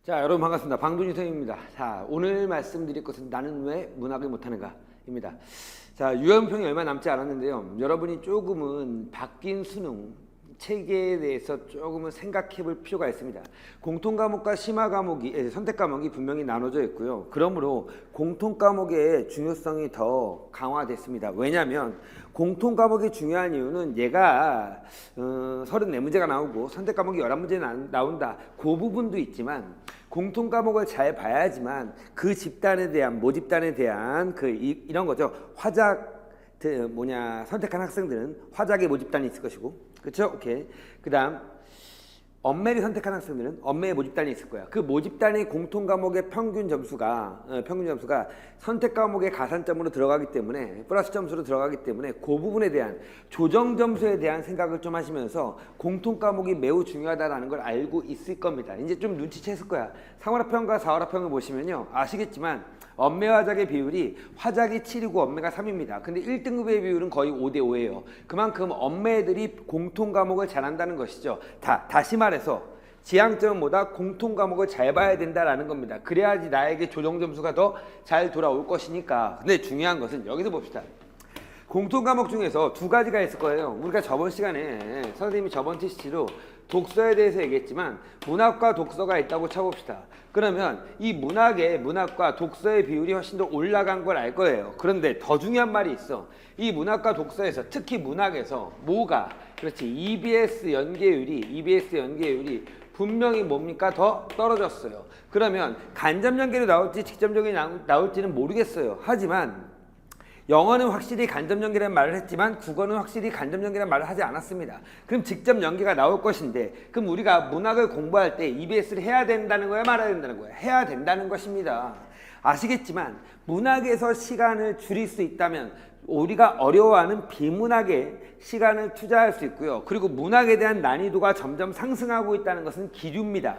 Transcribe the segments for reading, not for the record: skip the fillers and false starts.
자, 여러분 반갑습니다. 방준희 선생님입니다. 자, 오늘 말씀드릴 것은 나는 왜 문학을 못하는가입니다. 자, 유연평이 얼마 남지 않았는데요. 여러분이 조금은 바뀐 수능 체계에 대해서 조금은 생각해 볼 필요가 있습니다. 공통 과목과 심화 과목이, 선택 과목이 분명히 나눠져 있고요. 그러므로 공통 과목의 중요성이 더 강화됐습니다. 왜냐하면 공통 과목이 중요한 이유는 얘가 34문제가 나오고 선택 과목이 11문제 나온다. 그 부분도 있지만 공통 과목을 잘 봐야지만 그 집단에 대한 모집단에 대한 이런 거죠. 선택한 학생들은 화작의 모집단이 있을 것이고, 그렇죠? 오케이. 그다음 엄매를 선택한 학생들은 엄매의 모집단이 있을 거야. 그 모집단의 공통 과목의 평균 점수가 선택 과목의 가산점으로 들어가기 때문에 플러스 점수로 들어가기 때문에 그 부분에 대한 조정 점수에 대한 생각을 좀 하시면서 공통 과목이 매우 중요하다는 걸 알고 있을 겁니다. 이제 좀 눈치챘을 거야. 상월합평과 사월합평을 보시면요, 아시겠지만 엄매화작의 비율이 화작이 7이고 엄매가 3입니다. 근데 1등급의 비율은 거의 5대5예요. 그만큼 엄매들이 공통 과목을 잘한다는 것이죠. 다시 말해서 지향점은 뭐다? 공통 과목을 잘 봐야 된다라는 겁니다. 그래야지 나에게 조정 점수가 더 잘 돌아올 것이니까. 근데 중요한 것은 여기서 봅시다. 공통 과목 중에서 두 가지가 있을 거예요. 우리가 저번 시간에 선생님이 저번 TC로 독서에 대해서 얘기했지만 문학과 독서가 있다고 쳐봅시다. 그러면 이 문학과 독서의 비율이 훨씬 더 올라간 걸 알 거예요. 그런데 더 중요한 말이 있어. 이 문학과 독서에서, 특히 문학에서 그렇지, EBS 연계율이 분명히 뭡니까? 더 떨어졌어요. 그러면 간접 연계로 나올지 직접 연계로 나올지는 모르겠어요. 하지만 영어는 확실히 간접 연계라는 말을 했지만 국어는 확실히 간접 연계라는 말을 하지 않았습니다. 그럼 직접 연계가 나올 것인데, 그럼 우리가 문학을 공부할 때 EBS를 해야 된다는 거야, 말아야 된다는 거야? 해야 된다는 것입니다. 아시겠지만 문학에서 시간을 줄일 수 있다면 우리가 어려워하는 비문학에 시간을 투자할 수 있고요. 그리고 문학에 대한 난이도가 점점 상승하고 있다는 것은 기류입니다.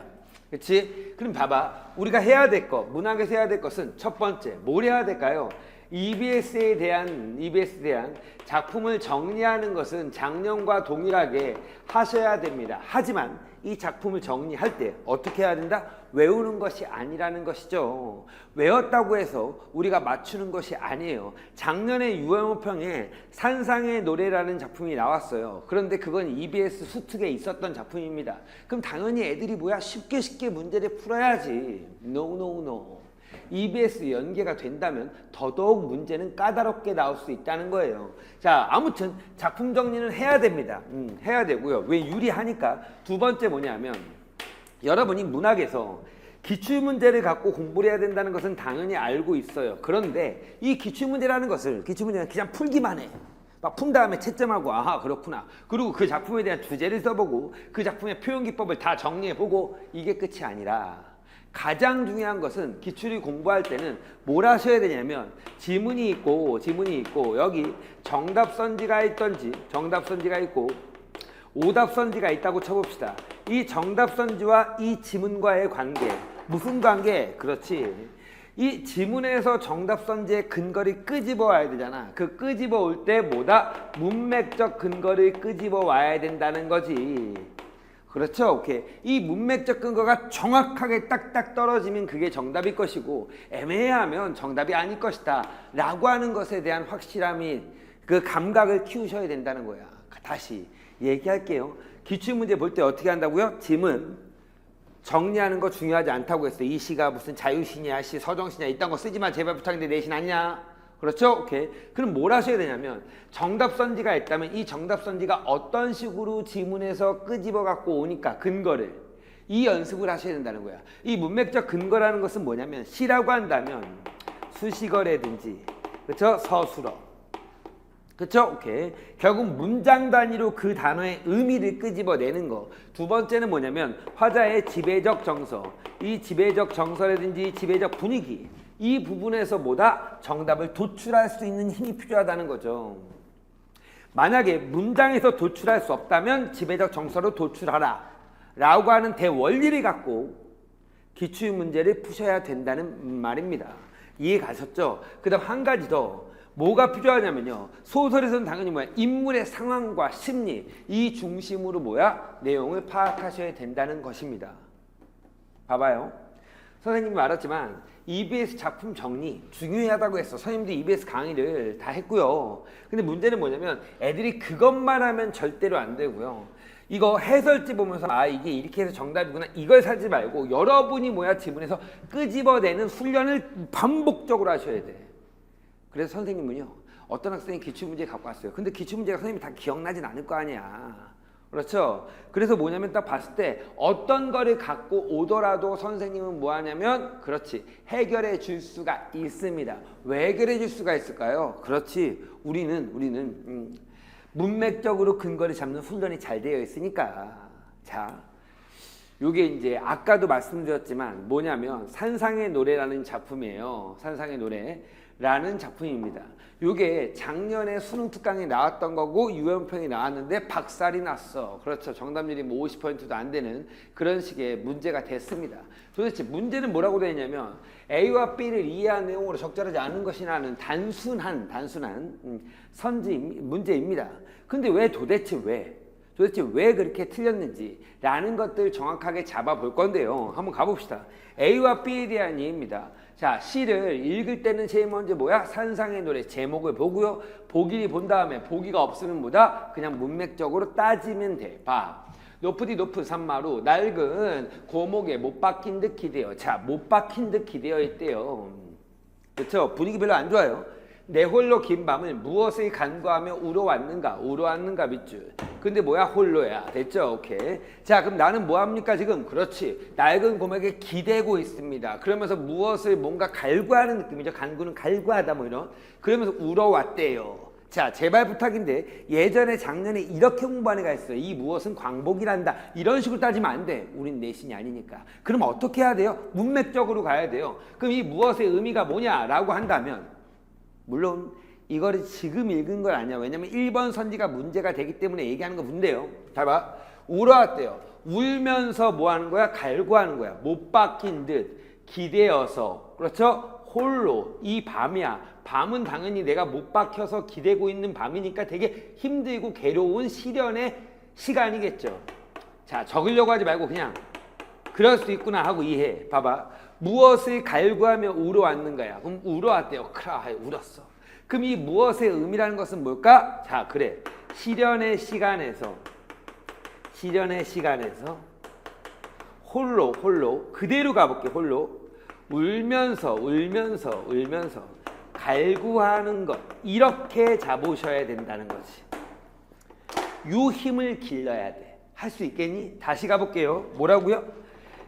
그렇지? 그럼 봐봐. 우리가 해야 될 것, 문학에서 해야 될 것은 첫 번째, 뭘 해야 될까요? EBS에 대한 작품을 정리하는 것은 작년과 동일하게 하셔야 됩니다. 하지만 이 작품을 정리할 때 어떻게 해야 된다? 외우는 것이 아니라는 것이죠. 외웠다고 해서 우리가 맞추는 것이 아니에요. 작년에 유연평에 산상의 노래라는 작품이 나왔어요. 그런데 그건 EBS 수특에 있었던 작품입니다. 그럼 당연히 애들이 쉽게 문제를 풀어야지. No. EBS 연계가 된다면 더더욱 문제는 까다롭게 나올 수 있다는 거예요. 자, 아무튼 작품 정리는 해야 됩니다. 해야 되고요. 왜 유리하니까. 두 번째 뭐냐면, 여러분이 문학에서 기출문제를 갖고 공부를 해야 된다는 것은 당연히 알고 있어요. 그런데 이 기출문제는 그냥 풀기만 해. 막 푼 다음에 채점하고, 아하 그렇구나. 그리고 그 작품에 대한 주제를 써보고 그 작품의 표현기법을 다 정리해보고, 이게 끝이 아니라 가장 중요한 것은 기출을 공부할 때는 뭘 하셔야 되냐면, 지문이 있고 여기 정답선지가 있고 오답선지가 있다고 쳐봅시다. 이 정답선지와 이 지문과의 관계, 무슨 관계? 그렇지, 이 지문에서 정답선지의 근거를 끄집어 와야 되잖아. 그 끄집어 올 때 문맥적 근거를 끄집어 와야 된다는 거지. 그렇죠? 오케이. 이 문맥적 근거가 정확하게 딱딱 떨어지면 그게 정답일 것이고, 애매하면 정답이 아닐 것이다 라고 하는 것에 대한 확실함이, 그 감각을 키우셔야 된다는 거야. 다시 얘기할게요. 기출문제 볼 때 어떻게 한다고요? 지문 정리하는 거 중요하지 않다고 했어요. 이 시가 무슨 자유시냐, 서정시냐, 이딴 거 쓰지 마 제발 부탁인데 내신 아니냐. 그렇죠? 오케이. 그럼 뭘 하셔야 되냐면, 정답선지가 있다면 이 정답선지가 어떤 식으로 지문에서 끄집어 갖고 오니까 근거를, 이 연습을 하셔야 된다는 거야. 이 문맥적 근거라는 것은 뭐냐면, 시라고 한다면 수식어라든지, 그렇죠? 서술어, 그렇죠? 오케이. 결국 문장 단위로 그 단어의 의미를 끄집어내는 거. 두 번째는 뭐냐면, 화자의 지배적 정서, 이 지배적 정서라든지 지배적 분위기, 이 부분에서 정답을 도출할 수 있는 힘이 필요하다는 거죠. 만약에 문장에서 도출할 수 없다면 지배적 정서로 도출하라 라고 하는 대원리를 갖고 기출문제를 푸셔야 된다는 말입니다. 이해 가셨죠? 그 다음 한 가지 더, 뭐가 필요하냐면요, 소설에서는 당연히 인물의 상황과 심리, 이 중심으로 내용을 파악하셔야 된다는 것입니다. 봐봐요. 선생님이 말했지만 EBS 작품 정리 중요하다고 했어. 선생님도 EBS 강의를 다 했고요. 근데 문제는 뭐냐면 애들이 그것만 하면 절대로 안 되고요. 이거 해설지 보면서 아 이게 이렇게 해서 정답이구나 이걸 살지 말고 여러분이 뭐야 지문에서 끄집어내는 훈련을 반복적으로 하셔야 돼. 그래서 선생님은요 어떤 학생이 기출문제 갖고 왔어요. 근데 기출문제가 선생님이 다 기억나진 않을 거 아니야. 그렇죠? 그래서 뭐냐면 딱 봤을 때 어떤 거를 갖고 오더라도 선생님은 뭐 하냐면 그렇지 해결해 줄 수가 있습니다. 왜 해결해 줄 수가 있을까요? 그렇지 우리는 문맥적으로 근거를 잡는 훈련이 잘 되어 있으니까. 자, 요게 이제 아까도 말씀드렸지만 뭐냐면 산상의 노래라는 작품이에요. 산상의 노래라는 작품입니다. 요게 작년에 수능 특강에 나왔던 거고 유형평이 나왔는데 박살이 났어. 그렇죠. 정답률이 뭐 50%도 안 되는 그런 식의 문제가 됐습니다. 도대체 문제는 뭐라고 되어 있냐면 A와 B를 이해한 내용으로 적절하지 않은 것이라는 단순한 문제입니다. 근데 도대체 왜 그렇게 틀렸는지 라는 것들 정확하게 잡아볼 건데요. 한번 가봅시다. A와 B에 대한 이해입니다. 자, C를 읽을 때는 제일 먼저 뭐야? 산상의 노래 제목을 보고요. 보기를 본 다음에 보기가 없으면 뭐다? 그냥 문맥적으로 따지면 돼. 봐. 높으디 높은 산마루 낡은 고목에 못 박힌 듯 기대어. 자, 못 박힌 듯 기대어 있대요. 그렇죠? 분위기 별로 안 좋아요. 내 홀로 긴 밤을 무엇을 간구하며 울어왔는가 밑줄. 근데 뭐야? 홀로야. 됐죠? 오케이. 자, 그럼 나는 뭐합니까 지금? 그렇지. 낡은 고목에 기대고 있습니다. 그러면서 무엇을 뭔가 갈구하는 느낌이죠. 간구는 갈구하다 뭐 이런. 그러면서 울어왔대요. 자, 제발 부탁인데 예전에 작년에 이렇게 공부한 애가 있어요. 이 무엇은 광복이란다. 이런 식으로 따지면 안 돼. 우린 내신이 아니니까. 그럼 어떻게 해야 돼요? 문맥적으로 가야 돼요. 그럼 이 무엇의 의미가 뭐냐라고 한다면 물론 이거를 지금 읽은 건 아니야. 왜냐면 1번 선지가 문제가 되기 때문에 얘기하는 거 문제예요. 잘 봐. 울어왔대요. 울면서 뭐 하는 거야? 갈구하는 거야. 못 박힌 듯 기대어서. 그렇죠? 홀로 이 밤이야. 밤은 당연히 내가 못 박혀서 기대고 있는 밤이니까 되게 힘들고 괴로운 시련의 시간이겠죠. 자, 적으려고 하지 말고 그냥 그럴 수 있구나 하고 이해해. 봐봐. 무엇을 갈구하며 울어왔는가야. 그럼 울어왔대요. 크라하에 울었어. 그럼 이 무엇의 의미라는 것은 뭘까? 자, 그래. 시련의 시간에서 홀로 그대로 가볼게. 홀로 울면서 갈구하는 것 이렇게 잡으셔야 된다는 거지. 요 힘을 길러야 돼. 할 수 있겠니? 다시 가볼게요. 뭐라고요?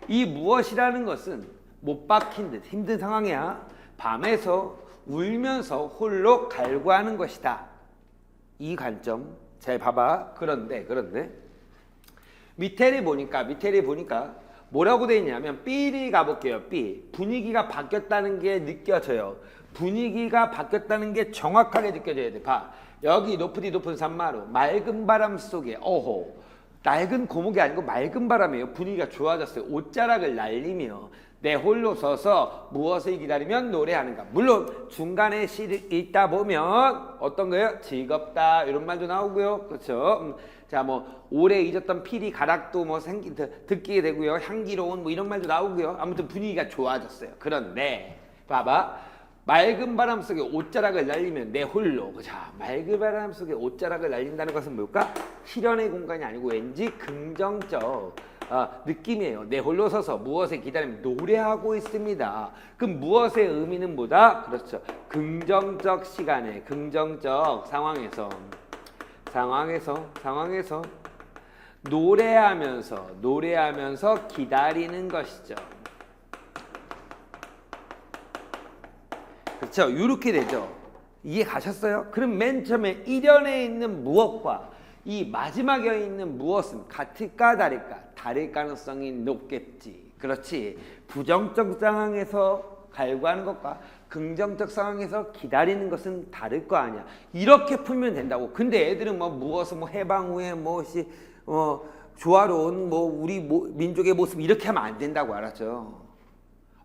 이 무엇이라는 것은 못 박힌 듯 힘든 상황이야. 밤에서 울면서 홀로 갈구하는 것이다. 이 관점 잘 봐봐. 그런데 밑에를 보니까 뭐라고 돼 있냐면 B를 가볼게요. B. 분위기가 바뀌었다는 게 느껴져요. 분위기가 바뀌었다는 게 정확하게 느껴져야 돼. 봐. 여기 높으디 높은 산마루 맑은 바람 속에 낡은 고목이 아니고 맑은 바람이에요. 분위기가 좋아졌어요. 옷자락을 날리며 내 홀로 서서 무엇을 기다리면 노래하는가. 물론 중간에 시를 읽다 보면 어떤 거예요? 즐겁다 이런 말도 나오고요. 그렇죠? 자, 뭐 오래 잊었던 피리 가락도 뭐 듣게 되고요. 향기로운 뭐 이런 말도 나오고요. 아무튼 분위기가 좋아졌어요. 그런데 봐봐. 맑은 바람 속에 옷자락을 날리면 내 홀로. 자, 맑은 바람 속에 옷자락을 날린다는 것은 뭘까? 실현의 공간이 아니고 왠지 긍정적 느낌이에요. 내 홀로 서서 무엇에 기다리면 노래하고 있습니다. 그럼 무엇의 의미는 뭐다? 그렇죠. 긍정적 시간에, 긍정적 상황에서 노래하면서 기다리는 것이죠. 그렇죠. 이렇게 되죠. 이해 가셨어요? 그럼 맨 처음에 1연에 있는 무엇과 이 마지막에 있는 무엇은 같을까 다를까? 다를 가능성이 높겠지. 그렇지. 부정적 상황에서 갈구하는 것과 긍정적 상황에서 기다리는 것은 다를 거 아니야. 이렇게 풀면 된다고. 근데 애들은 뭐 무엇을 뭐 해방 후에 무엇이 조화로운 뭐 우리 민족의 모습 이렇게 하면 안 된다고. 알았죠?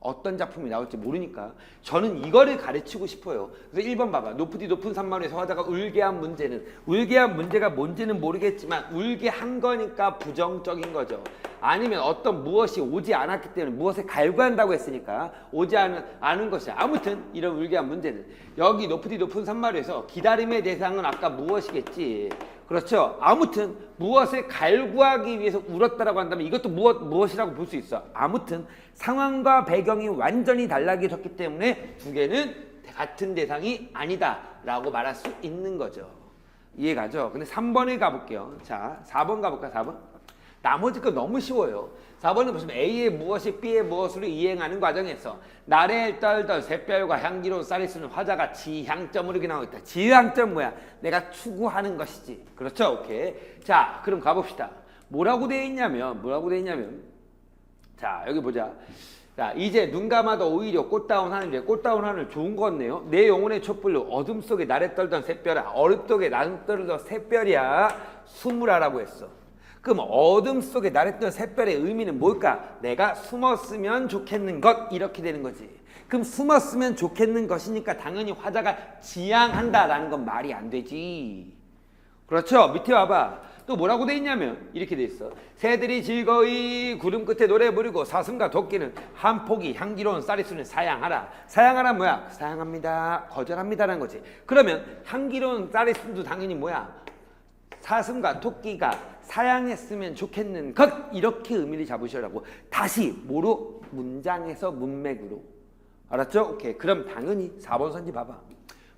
어떤 작품이 나올지 모르니까 저는 이거를 가르치고 싶어요. 그래서 1번 봐봐. 높으디 높은 산마루에서 하다가 울게 한 문제가 뭔지는 모르겠지만 울게 한 거니까 부정적인 거죠. 아니면 어떤 무엇이 오지 않았기 때문에 무엇에 갈구한다고 했으니까 오지 않은 것이야. 아무튼 이런 울기한 문제는 여기 높으디 높은 산마루에서 기다림의 대상은 아까 무엇이겠지. 그렇죠. 아무튼 무엇을 갈구하기 위해서 울었다라고 한다면 이것도 무엇이라고 볼 수 있어. 아무튼 상황과 배경이 완전히 달라졌기 때문에 두 개는 같은 대상이 아니다라고 말할 수 있는 거죠. 이해가죠? 근데 3번에 가볼게요. 자, 4번 가볼까? 4번? 나머지 거 너무 쉬워요. 4번은 보시면 A의 무엇이 B의 무엇으로 이행하는 과정에서 나래를 떨던 샛별과 향기로운 쌀이 쓰는 화자가 지향점으로 이렇게 나오고 있다. 지향점 뭐야? 내가 추구하는 것이지. 그렇죠? 오케이. 자, 그럼 가봅시다. 뭐라고 돼 있냐면 자, 여기 보자. 자, 이제 눈 감아도 오히려 꽃다운 하늘에 꽃다운 하늘 좋은 거 같네요. 내 영혼의 촛불로 어둠 속에 나래 떨던 샛별아, 어둠 속에 나래 떨던 샛별이야, 숨으라라고 했어. 그럼 어둠 속에 나래 떨던 샛별의 의미는 뭘까? 내가 숨었으면 좋겠는 것, 이렇게 되는 거지. 그럼 숨었으면 좋겠는 것이니까 당연히 화자가 지향한다라는 건 말이 안 되지. 그렇죠? 밑에 와봐. 또 뭐라고 돼 있냐면 이렇게 돼 있어. 새들이 즐거이 구름 끝에 노래 부르고 사슴과 토끼는 한 포기 향기로운 쌀이 쓰는 사양하라. 사양하라 뭐야? 사양합니다. 거절합니다라는 거지. 그러면 향기로운 쌀이 쓰도 당연히 뭐야? 사슴과 토끼가 사양했으면 좋겠는 것, 이렇게 의미를 잡으시라고. 다시 뭐로? 문장에서 문맥으로. 알았죠? 오케이. 그럼 당연히 4번 선지 봐봐.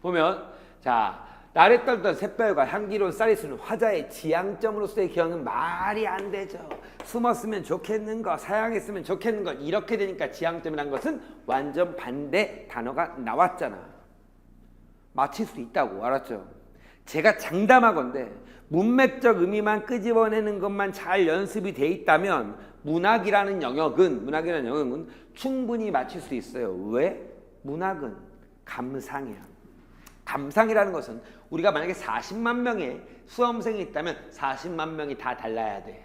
보면 자, 나래 떨던 샛별과 향기로운 쌀이 쓰는 화자의 지향점으로서의 기억은 말이 안 되죠. 숨었으면 좋겠는 것, 사양했으면 좋겠는 것, 이렇게 되니까 지향점이란 것은 완전 반대 단어가 나왔잖아. 맞힐 수 있다고. 알았죠? 제가 장담하건대 문맥적 의미만 끄집어내는 것만 잘 연습이 돼 있다면 문학이라는 영역은 충분히 맞힐 수 있어요. 왜? 문학은 감상이야. 감상이라는 것은 우리가 만약에 40만 명의 수험생이 있다면 40만 명이 다 달라야 돼.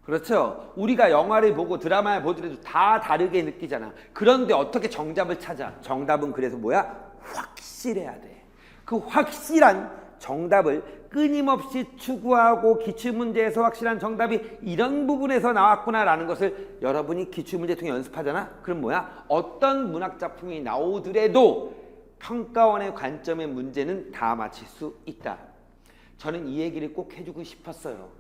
그렇죠? 우리가 영화를 보고 드라마를 보더라도 다 다르게 느끼잖아. 그런데 어떻게 정답을 찾아? 정답은 그래서 뭐야? 확실해야 돼. 그 확실한 정답을 끊임없이 추구하고 기출문제에서 확실한 정답이 이런 부분에서 나왔구나라는 것을 여러분이 기출문제 통해 연습하잖아? 그럼 뭐야? 어떤 문학작품이 나오더라도 평가원의 관점의 문제는 다 맞힐 수 있다. 저는 이 얘기를 꼭 해주고 싶었어요.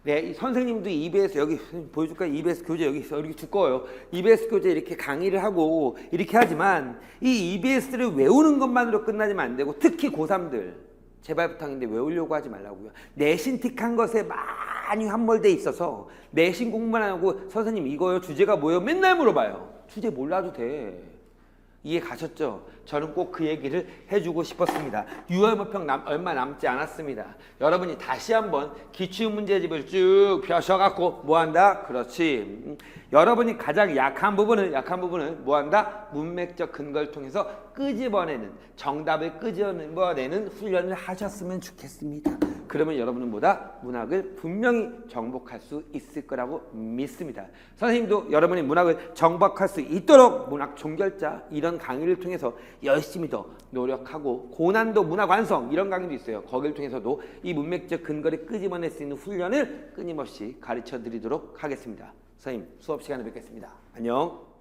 네, 선생님도 EBS 여기 보여줄까요? EBS 교재 여기 있어. 이렇게 두꺼워요. EBS 교재 이렇게 강의를 하고 이렇게 하지만 이 EBS를 외우는 것만으로 끝나지면 안 되고, 특히 고3들 제발 부탁인데 외우려고 하지 말라고요. 내신 틱한 것에 많이 함몰돼 있어서 내신 공부만 하고 선생님 이거요 주제가 뭐예요? 맨날 물어봐요. 주제 몰라도 돼. 이해 가셨죠? 저는 꼭 그 얘기를 해주고 싶었습니다. 6월 모평 얼마 남지 않았습니다. 여러분이 다시 한번 기출문제집을 쭉 펴셔갖고 뭐한다? 그렇지. 여러분이 가장 약한 부분을 뭐한다? 문맥적 근거를 통해서 끄집어내는, 정답을 끄집어내는 훈련을 하셨으면 좋겠습니다. 그러면 여러분은 문학을 분명히 정복할 수 있을 거라고 믿습니다. 선생님도 여러분이 문학을 정복할 수 있도록 문학 종결자 이런 강의를 통해서 열심히 더 노력하고, 고난도 문학 완성 이런 강의도 있어요. 거기를 통해서도 이 문맥적 근거를 끄집어낼 수 있는 훈련을 끊임없이 가르쳐 드리도록 하겠습니다. 선생님 수업 시간에 뵙겠습니다. 안녕.